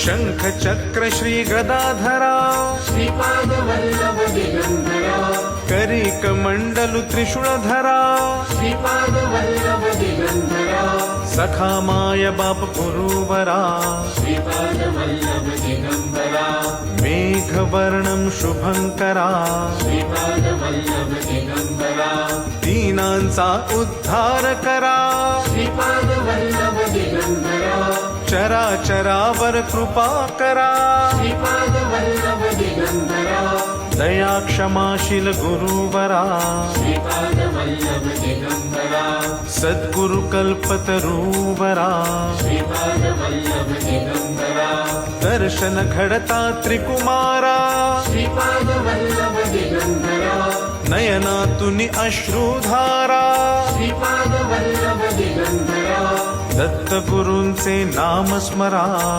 शंख चक्र श्री गदाधरा श्रीपाद वल्लभ दिगंबरा करी कमंडलु त्रिशूळधरा श्रीपाद वल्लभ दिगंबरा सखा माय बाप गुरुवरा श्रीपाद वल्लभ दिगंबरा मेघवर्णं शुभंकरा श्रीपाद वल्लभ दिगंबरा दीनांचा उद्धार करा श्रीपाद वल्लभ दिगंबरा चराचरावर कृपा करा श्रीपाद वल्लभ दिगंबरा दया क्षमाशील गुरुवरा श्रीपाद वल्लभ दिगंबरा सद्गुरु कल्पतरुवरा श्रीपाद वल्लभ दिगंबरा दर्शन घडता त्रिकुमारा श्रीपाद वल्लभ दिगंबरा नयनातुनि अश्रुधारा श्रीपाद वल्लभ दिगंबरा दत्त गुरूंचे नाम स्मरा